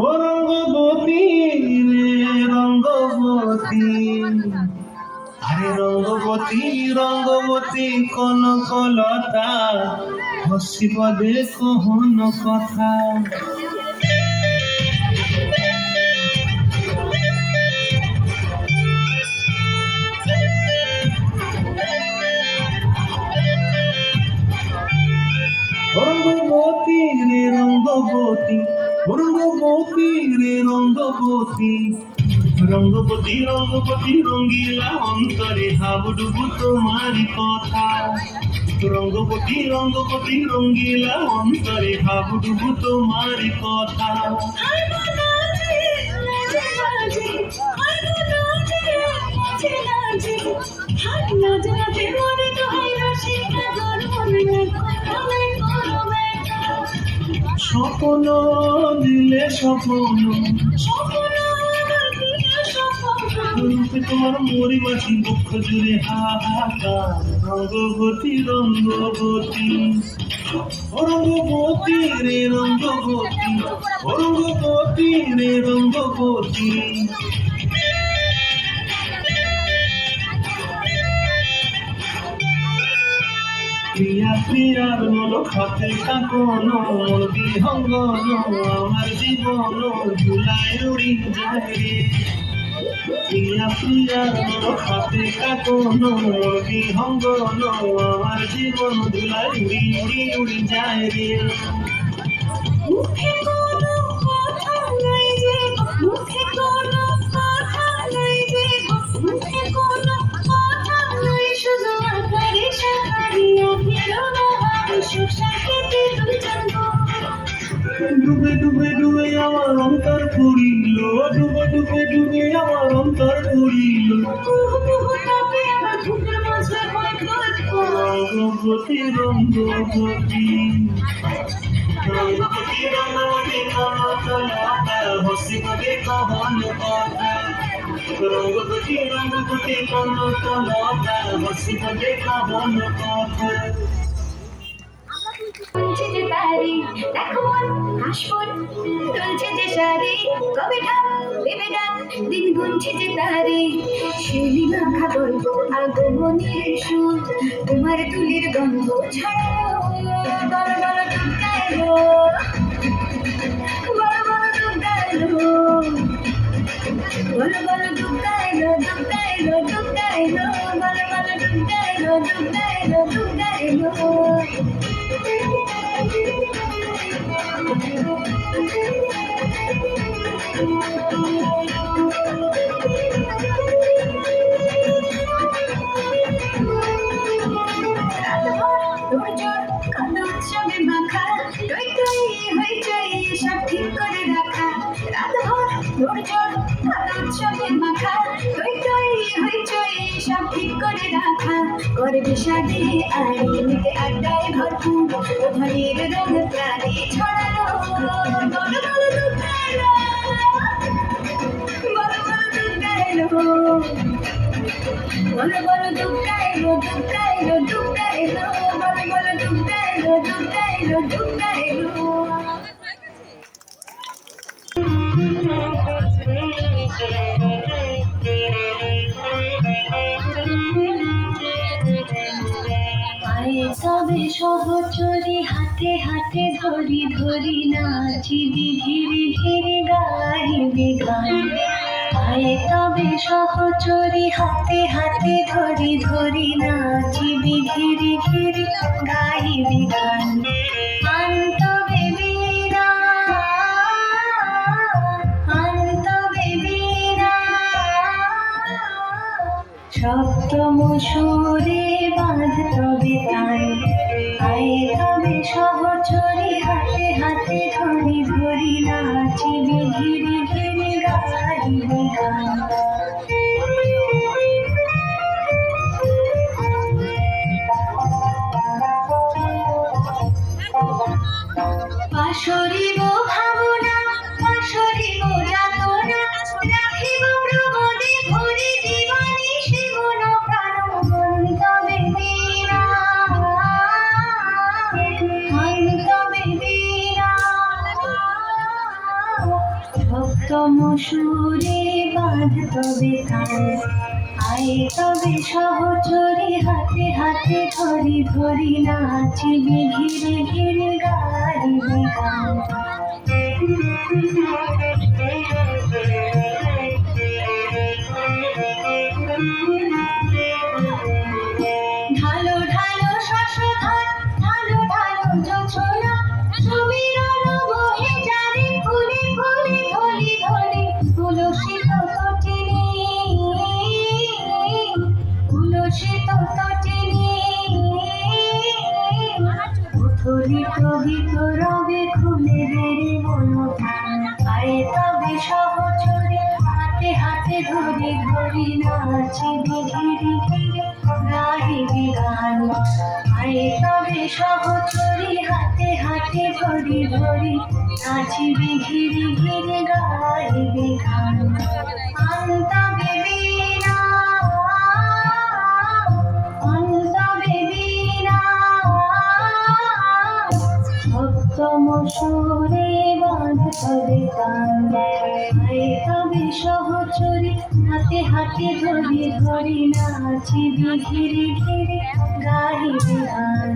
ও রঙ্গবতী রে রঙ্গবতী, আরে রঙ্গবতী রঙ্গবতী কনকলতা, হসিব দেখো হন কথা। রঙ্গবতী রে রঙ্গবতী, রঙ্গবতী রে রঙ্গবতী, রঙ্গবতী রঙ্গবতী রঙ্গিলা অন্তরে হাবুডুবু তোমারি কথা। রঙ্গবতী রঙ্গবতী রঙ্গিলা অন্তরে হাবুডুবু তোমারি কথা। স্বপ্ন দিলে স্বপ্ন, তোমার মরি মাছি বক্ষ জুড়ে হাহাকার। রঙ্গবতী রঙ্গবতী, রঙ্গবতী রে রঙ্গবতী, রঙ্গবতী রে রঙ্গবতী। প্রিয়া প্রিয়ার মল খাতে কাকন, বিহঙ্গন আমার জীবন ঝুলায় উড়ি যায় রে। প্রিয়া প্রিয়ার মল খাতে কাকন, বিহঙ্গন আমার জীবন ঝুলায় উড়ি উড়ি উড়ি যায় রে। মুখে কোনো কথা নাই যে, মুখে কোনো কথা নাই যে, মুখে কোনো কথা নাই, শুধু আকারে সাকারিয়া ফেরোনা সুসাকেতে তুই জানো। ডুবে ডুবে ডুবে আমার অন্তর পুরিল, ডুবে ডুবে ডুবে আমার অন্তর পুরিল। রঙ্গবতী রঙ্গবতী, রঙ্গবতী রঙ্গবতী কনকলতা, হসিব দেখো হন কথা। রঙ্গবতী রঙ্গবতী কনকলতা, হসিব দেখো হন কথা। দেখো মন হাসফুল দুলছে যে শাড়ি, কবে ঢাক দেবে ডাক, দিন গুনছে যে তারে। শিউলি মাখা গল্প আগমনের সুর, তোমার তুলির গন্ধ ছাড়ালো। বলো বলো দুর্গা এলো, বলো বলো দুর্গা এলো, বলো বলো দুর্গা এলো, দুর্গা এলো, দুর্গা এলো, বলো বলো দুর্গা এলো, দুর্গা এলো, দুর্গা এলো। উৎসবে মাখা টই টই হইচই সব ঠিক করে রাখা। রাতভর তোড়জোড় কালো উৎসবে মাখা টই টই হইচই সব ঠিক করে রাখা। করবে শাদী আড়ি মেতে আড্ডায় ভরপুর, ওধারের রং প্রাণে ছড়ানো। বলো বলো দুর্গা এলো, বলো বলো দুর্গা এলো, বলো বলো দুর্গা এলো, দুর্গা এলো, দুর্গা এলো, বলো বলো দুর্গা এলো, দুর্গা এলো, দুর্গা এলো। পায়ে তবে সহচরি হাতে হাতে ধরি ধরি নাচিবি ঘিরি ঘিরি গাইবি গান। পায়ে তবে সহচরি হাতে হাতে ধরি ধরি নাচিবি ঘিরি ঘিরি গাইবি গান। আন্ত বেবিরা, আন্ত বেবিরা, সপ্তম সুরে বাঁধ তবে তাই। আয়ে তবে সহচরি হাতে হাতে ধরি ধরি নাচিবি ঘিরি ঘিরি গাইবি গান। পাশরিব ভাবনা, পাশরিব যাতনা, রাখিব প্রমোদে ভরে জীবনী সেবন প্রাণ। তবে বীরা, তবে বীরা, সপ্তম সুরে বাঁধ তবে তাই। আয়ে তবে সহচরি হাতে হাতে ধরি ধরি নাচিবি ঘিরে ঘিরে গাইবি গান। ঢালো ঢালো শশধর, ঢালো ঢালো জোছনা, সমীরণ বহে জারে ফুলে ফুলে ধলি ধলি। তুলসিত তটিনী, তুলসিত তটিনী, উথলিত গীত রবে খুলে বেড়ে মনোধান। আয়ে তবে সহচরে হাতে হাতে ধরি ধরি নাচিবি ঘিরি ঘিরি গাইবি গান। আয়ে তবে সহচরি হাতে হাতে ধরি ধরি নাচিবি ঘিরি ঘিরি গাইবি গান। আন্ত বেবিরা, আন্ত বেবিরা, সপ্তম সুরে বাঁধ তবে তান। আয়ে তবে সহচরি হাতে হাতে ধরি ধরি নাচিবি ঘিরি ঘিরি গাইবি গান।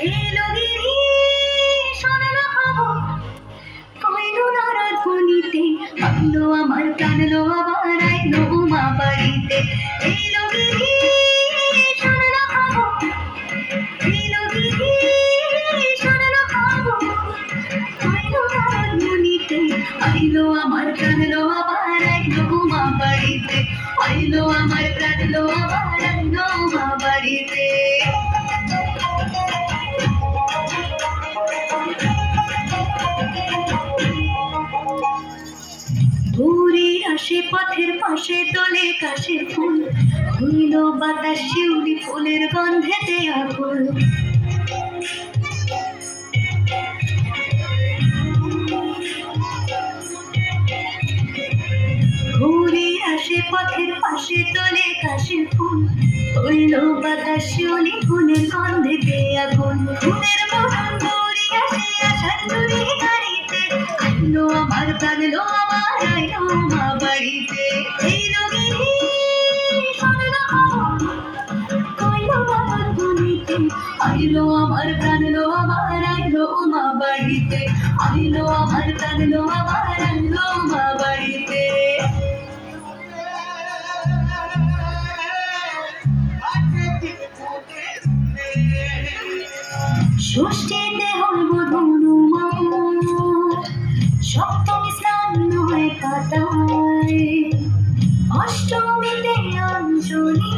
এলো গিরি শোনো খবর, কইলো নারদ ধ্বনিতে, আইলো আমার কানলো আবার আইলো মা বাড়িতে। এলো গিরি শোনো খবর, এলো গিরি শোনো খবর, কইলো নারদ ধ্বনিতে, আইলো আমার কানলো আবার আইলো মা বাড়িতে। আইলো আমার কানলো আবার আইলো মা বাড়িতে। আসে পথের পাশে তোলে কাশের ফুল, হইল বাতাস শিউলি ফুলের গন্ধেতে আকুল। ঘুরে আসে পথের পাশে তোলে কাশের ফুল, হইল বাতাস শিউলি ফুলের গন্ধেতে আকুল। ফুলের মতন দৌড়ি আসে আশার দূরে গাড়িতে, আইলো আমার প্রাণ লো আমার আইলো মা বাড়িতে। এই রোগিনী শোনো খবর, কইলো বাবার বলিতে, আইলো আমার প্রাণ লো আমার আইলো মা বাড়িতে, আইলো আমার প্রাণ লো আমার আইলো মা বাড়িতে। ষষ্ঠীতে হইব ধনুমান, সপ্তমী স্নান হয় কাটায়, অষ্টমীতে অঞ্জলি,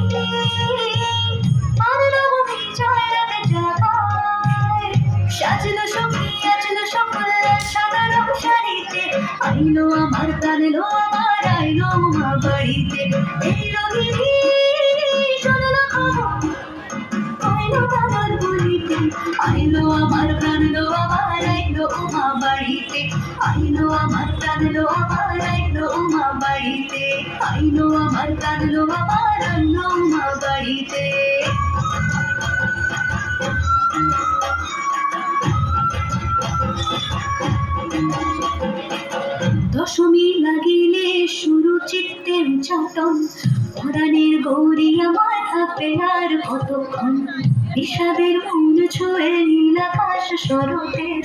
আর নবমী জয় রাতে জাগায়। সাজলো সখী আজলো সকল সাদা রং শাড়িতে, আইলো আমার প্রাণ লো আমার আইলো মা বাড়িতে। এই রোগিনী শোনো না খবর, আইলো বাবার বলিতে, আইলো আমার প্রাণ লো আমার আইলো মা বাড়িতে, আইলো আমার প্রাণ লো আমার আইলো মা বাড়িতে, আইলো আমার প্রাণ লো আমার আইলো মা বাড়িতে। দশমী লাগিলে শুরু চিত্তের চাটন, পরাণের গৌরী আমার থাকবে আর কতক্ষণ। বিষাদের মন ছুঁয়ে নীল আকাশ শরতের,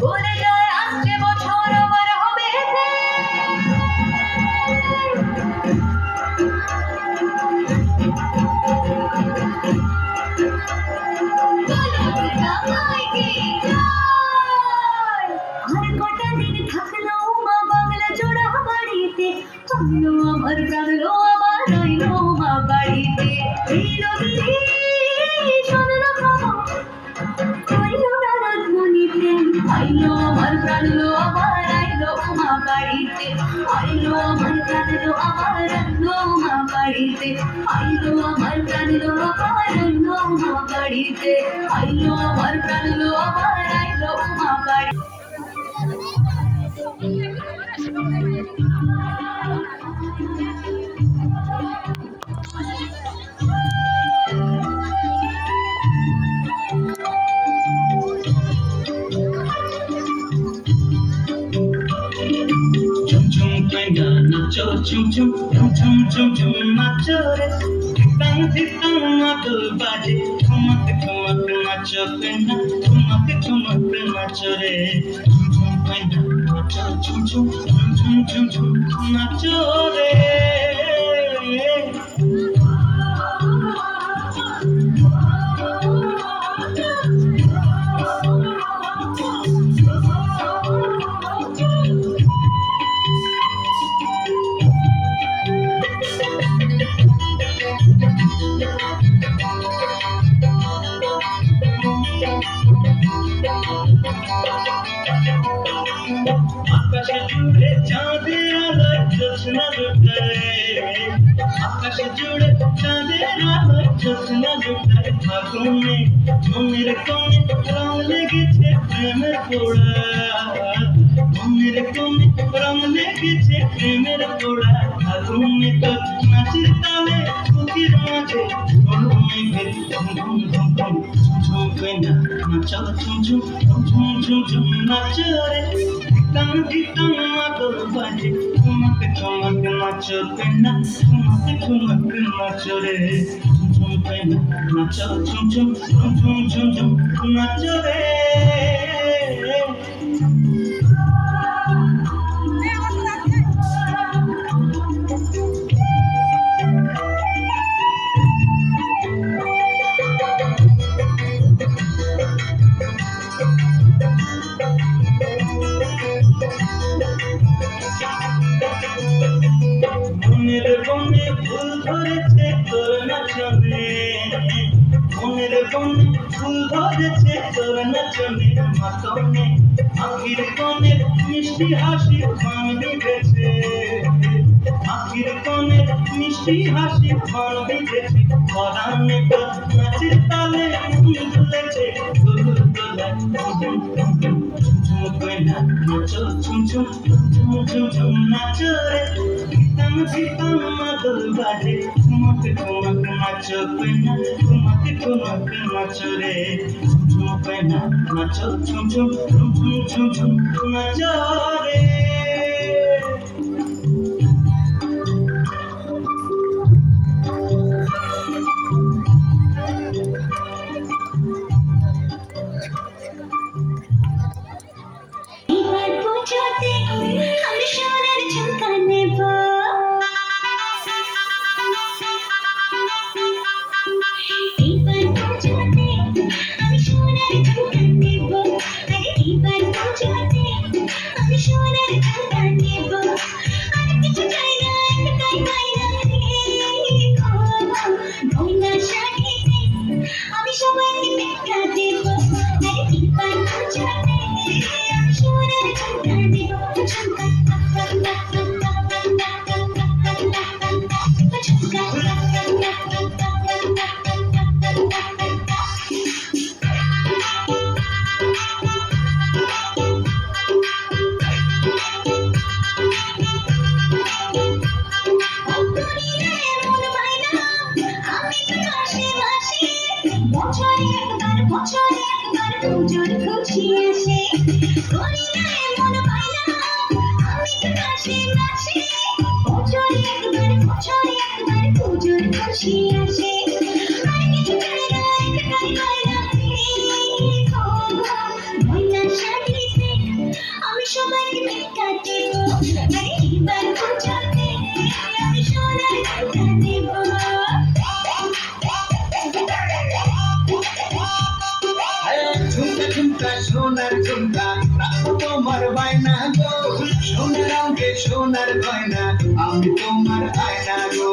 বলে যায় আসছে বছর আমার হবে আর কটা দিন থাকলো মা বাংলা জোড়া বাড়িতে, আইলো আমার প্রাণ লো আমার আইলো মা বাড়িতে। এই রোগিনী শোনো না খবর, কইলো নারদ মুনিতে, আইলো আমার প্রাণ লো আমার আইলো মা বাড়িতে, আইলো আমার প্রাণ লো আমার আইলো মা বাড়িতে, আইলো আমার প্রাণ লো আমার আইলো মা বাড়িতে, আইলো আমার প্রাণ লো আমার আইলো মা বাড়িতে। ঝুম ঝুম কইনা নাচো ঝুম ঝুম ঝুম ঝুম ঝুম ঝুম নাচো রে, ধিতাং ধিতাং মাদল বাজে, ঠুমক ঠুমক নাচো কইনা, ঠুমক ঠুমক নাচো রে। ঝুম ঝুম কইনা নাচো ঝুম ঝুম ঝুম ঝুম ঝুম ঝুম নাচো রে। আকাশে জুড়ে চাঁদের আলোয় জ্যোৎস্না লুটায়, আকাশে জুড়ে চাঁদের আলোয় জ্যোৎস্না লুটায়। ফাগুনে মনের কোণে রং লেগেছে প্রেমের পোড়া, মনের কোণে রং লেগেছে প্রেমের পোড়া। ফাগুনে তো নাচের তালে বুকের মাঝে ঘন মেঘের ঘুম ঘুম ঘুম ঘুম। ঝুম কইনা নাচো ঝুম ঝুম ঝুম ঝুম ঝুম নাচো রে, ধিতাং ধিতাং মাদল বাজে, ঠুমক ঠুমক নাচো কইনা, ঠুমক ঠুমক নাচো রে। ঝুম কইনা নাচো ঝুম ঝুম ঝুম ঝুম ঝুম ঝুম নাচো রে। মনের বনে ফুল ধরেছে তোর নাচনে, মনের বনে ফুল ধরেছে তোর নাচনে। মাতনে আখির বনে মিষ্টি হাসি গান লিখেছে, মিষ্টি হাসি মন ভিজেছে পরাণে নাচের তালে দুলেছে দুলু দোলায় ঝুম কইনা নাচো ঝুম ঝুম ঝুম ঝুম ঝুম নাচো রে ঝিতাম ঝিতাম মাদল বাজে ঠুমক ঠুমক নাচো কইনা ঠুমক ঠুমক নাচো রে ঝুম কইনা নাচো ঝুম ঝুম ঝুম ঝুম ঝুম ঝুম নাচো রে। এবার পুজোতে আমি সোনার ঝুমকা নেব। এবার পুজোতে আমি সোনার ঝুমকা নেব। আরে এবার পুজোতে আমি সোনার ঝুমকা নেব। আর কিছু চাই না, একটাই বায়না রে গো। গয়না শাড়িতে আমি সবাইকে টেক্কা দেব। আরে এবার পুজোতে আমি সোনার ঝুমকা নেব। ঝুমকা বছরে একবার পুজোর খুশি আসে। করি না এমন বায়না, আমি তো মাসে মাসে। বছরে একবার পুজোর খুশি আসে। আর কিছু চাই না, একটাই বায়না রে গো। গয়না শাড়িতে আমি সবাইকে টেক্কা দেব। আরে এবার পুজোতে আমি সোনার ঝুমকা নেব। ঝুমকা ঝুমকা সোনার ঝুমকা রাখো তোমার বায়না গো সোনার রঙে সোনার গয়না আমি তোমার আয়না গো।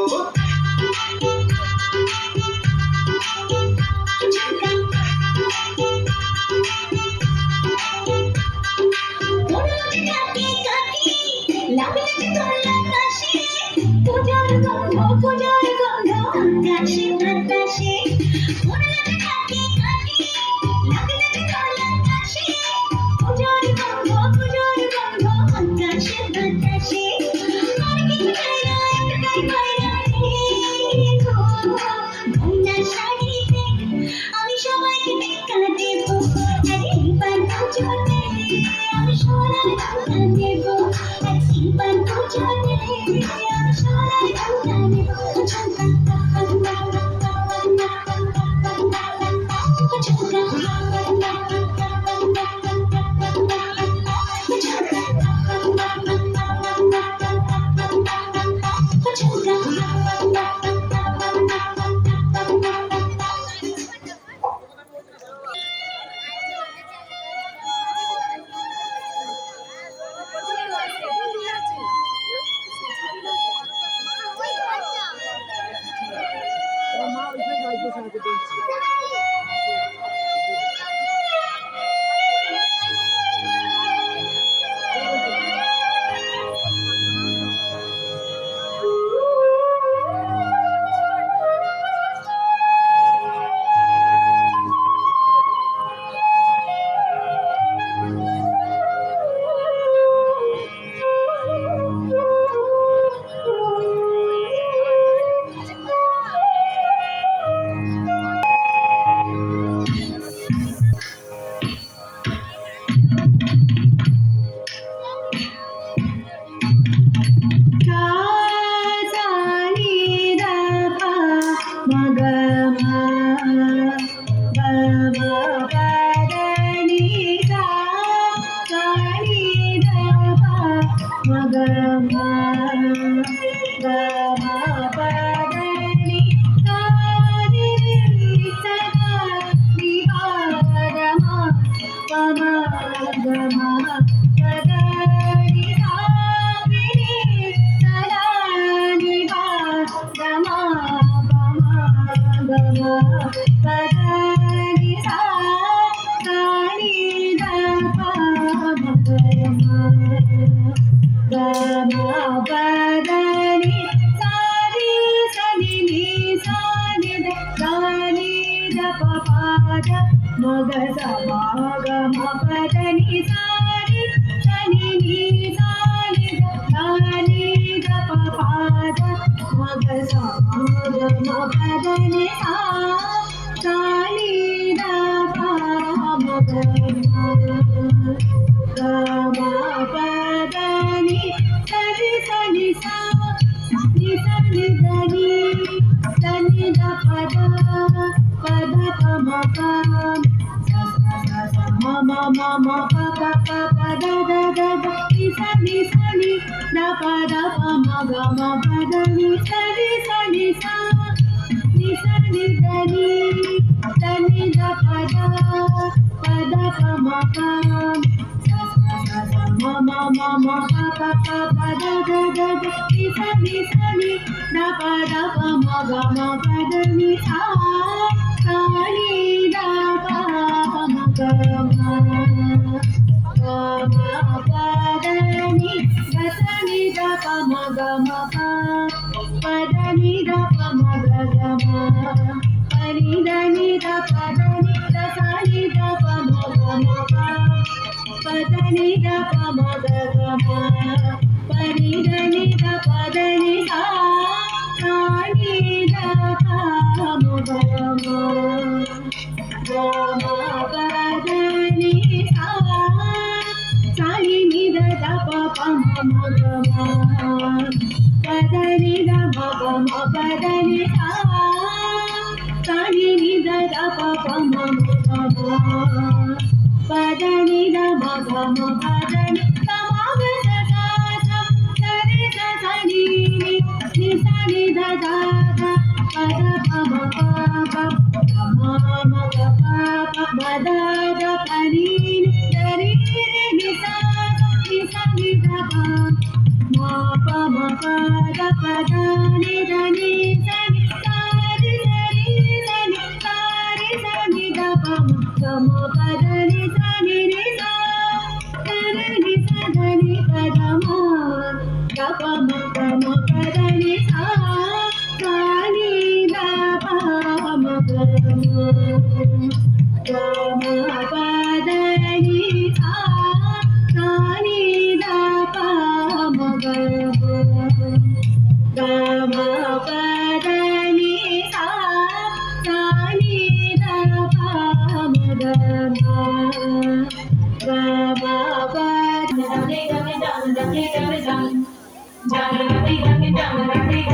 পূজার গন্ধ আকাশে বাতাসে। পূজার গন্ধ আকাশে বাতাসে। আর কিছু চাই না, একটাই বায়না রে গো। গয়না শাড়িতে আমি সবাইকে টেক্কা দেব। আরে এবার পুজোতে আমি সোনার ঝুমকা নেব। আরে এবার পুজোতে আমি সোনার ঝুমকা নেব। ni sa ni sa ni ni sa ni da ni da pa pa da ma ga sa ma pa da ni sa ni da pa ma ga ga ma pa da ni sa ni sa ni sa ni da ni sa ni da pa da pa ma pa ma ma ma ma pa da da da da ni sa ni da pa ma ga ma pa da ni sa ni sa ni da ni da pa pa ma pa ma ma ma ma pa da da da da ni sa ni da pa ma ga ma pa da ni sa ni da pa ma ga ma ga ma pa da ni da sa ni da pa ma ga ma pa da ni da pa ma ga ga ma pa ni da pa da ni da sa ni da pa ma ga ma pa da ni da pa ma ga ga ma pa ni da pa da ni sa ni da pa ma ga ma ga ma pa da ni sa ni da pa pa ma ga ma pa da ni da ma ga ma pa da ni sa ni da pa pa ma ga ma pa da ni da ma ga ma pa da ni sa ma ga sa ni sa ni sa ni da da da pa da pa ma pa ma ma ga pa ma da da pa ni da ni sa ni da pa ma pa da pa da ni sa ni sa ni da pa ma pa da ni sa ni sa ni sa da ni pa da ma da pa ma pa da ni sa ni da pa ma ga ma pa da ni sa ni da pa ma ga ga ma pa da ni sa ni da pa ma ga ma ga ma pa da ni da ni da ni da ni da ni da ni da ni da ni